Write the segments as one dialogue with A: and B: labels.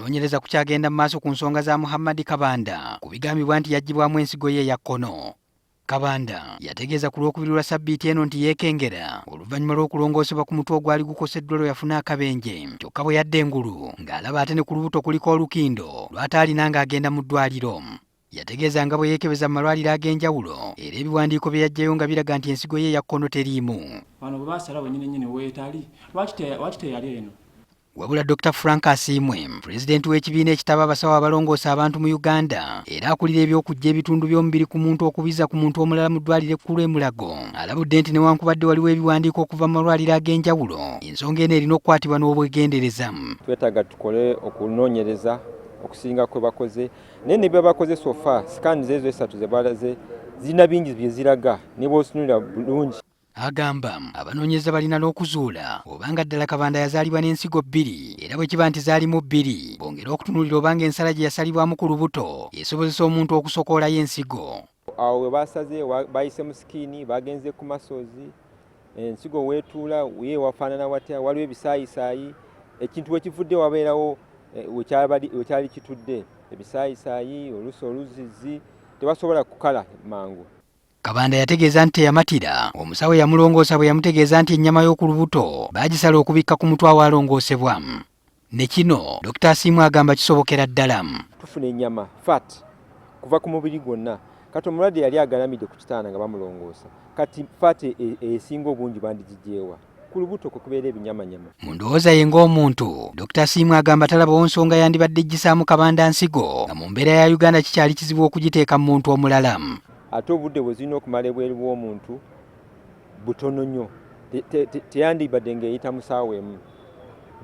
A: okunoonyereza kukyagenda mu maaso ku nsonga za Muhammed Kabanda ku bigambibwa nti yagibwamu ensigo ye ya kkono. Kabanda yategeeza ku Lwokubiri lwa Ssabbiiti eno nti yeekengera oluvannyuma lw'okulongoosebwa ku mutwe ogwali gukoseddwa lwe yafuna akabenje kyokka bwe yadda engulu ng'alaba ate ne ku lubuto kuliko olukindo lw'ataalina ng'agenda mu ddwaliro. Yategeeza nga bwe yeekebeza mu malwaliro ag'enjawulo era ebiwandiiko bye yaggyayo nga biraga nti ensigo ye ya kkono teriimu.
B: Wano bwe baasala wennyini weetali lwaki teyali eno?
A: Wabula Dr. Frank Asimwe, pulezidenti w'ekibiina ekitaba abasawo abalongoosa abantu mu Uganda era akulira eby'okuggya ebitundu by'omubiri ku muntu okubiza ku muntu omulala mu ddwaliro ekkulu e Mulago, alabudde nti newankubadde waliwo ebiwandiiko okuva mu malwaliro ag'enjawulo, ensonga eno erina okukwatibwa n'obwegendereza.
C: Twetaaga tukole okunoonyereza okusinga kwe bakoze naye ne bye bakoze sofa sikaani zeezo esatu ze balaze zirina bingi bye ziraga ne bw'osunulira bulungi.
A: Agamba abanoonyereza balina n'okuzuula obanga ddala Kabanda yazaalibwa n'ensigo bbiri era bwe kiba nti zaalimu bbiri bongera okutunuulira obanga ensala gye yasalibwamu ku lubuto esobozesa omuntu okusokoolayo ensigo.
C: Awo we baasaze bayise mu sikiini bagenze ku masozi ensigo weetuula ye wafaanana watya waliwo ebisaayisaayi ekintu we kivudde wabeerawo wekyali kitudde ebisaayisaayi oluusi oluzizi tebasobola kukala mangu.
A: Kabanda yategeeza nti teyamatira omusawo yamulongoosa bwe yamutegeeza nti ennyama y'oku lubuto baagisala okubikka ku mutwe awalongoosebwa. Ne kino Dr. Asimu agamba kisobokera ddala.
C: Tufuna ennyama fat kuva ku mubiri gwonna kati omulwadde yali agalamidde ku kitanda nga bamulongoosa kati fat esinga obungi bandigijeewa ku lubuto kwe kubeera ebinyamanyama. Mu
A: ndowooza ye ng'omuntu Dr. Asimu agamba talabawo nsonga yandibadde gisaamu Kabanda nsigo nga mu mbeera ya Uganda kikyali kizibu okugiteeka mu muntu omulala.
C: Ate obudde bwe zirina okumala ebweru bw'omuntu butono nnyo teyandibadde ng'eyita mu ssaawa emu.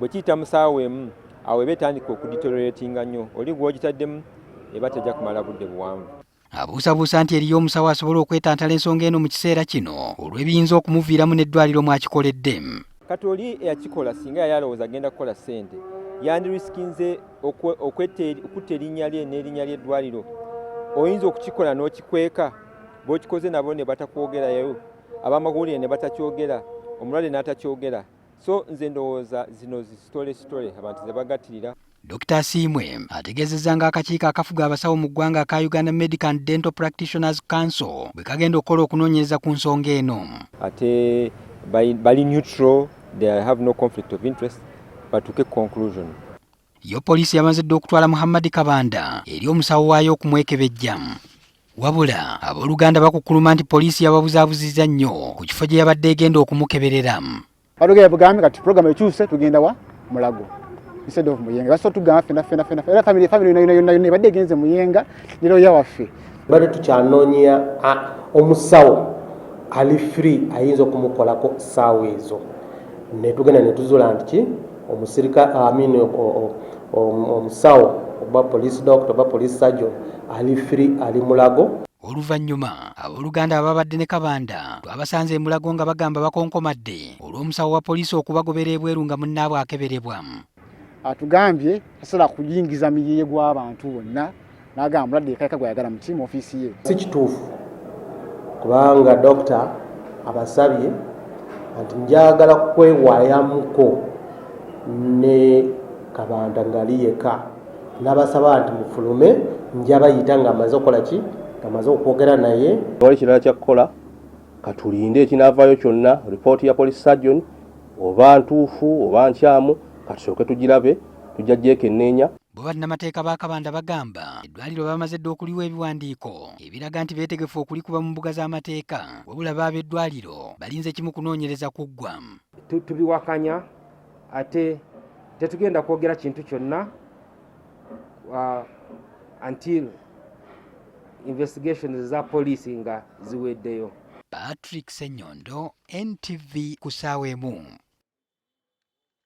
C: Bwe kiyita mu ssaawa emu awo eba etandika okuditoleretinga nnyo oli gw'ogitaddemu eba tejja kumala budde buwanvu.
A: Abuusabuusa nti eriyo omusawo asobola okwetantala ensonga eno mu kiseera kino olw'ebiyinza okumuviiramu n'eddwaliro mwakikoledde.
C: Kati oli eyakikola singa yali alowooza agenda kukola ssente yandirisikinze okutta erinnya lye n'erinnya ly'eddwaliro. Oyinza okukikola n'okikweka bw'okikoze nabo ne batakwogerayo abamawulire ne batakyogera omulwadde n'atakyogera so nze ndowooza zino zisitole abantu ze bagattirira.
A: Dr. Asimwe ategeezezza ng'akakiiko akafuga abasawo mu ggwanga aka Uganda Medical and Dental Practitioners Council bwe kagenda okukola okunoonyereza ku nsonga eno.
C: Ate bali neutral, they have no conflict of interest batuuke conclusion.
A: Yo poliisi yamaze dda okutwala Muhammed Kabanda eri omusawo waayo okumwekebejja. Wabula abooluganda bakukkuluma nti poliisi yababuzaabuzizza nnyo ku kifo gye yabadde egenda okumukeberera.
D: Balugera bugambi kati program ekyuse tugenda wa Mulago instead of Muyenga. Baso tugamba fena era family yonna badde egenze Muyenga nero yawaffe.
E: Bado tukyanoonya omusawo ali free ayinza okumukolako ssaawa ezo ne tugenda ne tuzuula nti omusirika omusawo oba police doctor oba police surgeon ali free ali Mulago.
A: Oluvannyuma abooluganda ababadde ne Kabanda twabasanze e Mulago nga bagamba bakonkomadde olw'omusawo wa poliisi okubagobera ebweru nga munnaabwe akeberebwa.
D: Atugambye tasobola kuyingiza miyiye gw'abantu bonna n'agamba mulwadde yekka gw'ayagala mu tiimu ofiisi ye.
E: Si kituufu kubanga dokita abasabye nti njagala kwewaayamuko ne Kabanda ngali yekka n'abasaba nti mufulume njabayita ng'amaze okukola ki ng'amaze okwogera naye.
F: Wali kirala kyakukola katulinde ekinaavaayo kyonna ripooti ya police surgeon oba ntuufu oba nkyamu katusooke tugirabe tujja gyekenneenya.
A: Bo bannamateeka ba Kabanda bagamba eddwaliro bamaze dda okuliwa ebiwandiiko ebiraga nti beetegefu okulikuba mu mbuga z'amateeka wabula b'abeddwaliro balinze kimu kunoonyereza kuggwa.
G: Tubiwakanya ate tetugenda kwogera kintu kyonna until investigations za poliisi nga ziweddeyo.
A: Patrick Senyondo, NTV ku ssaawa emu.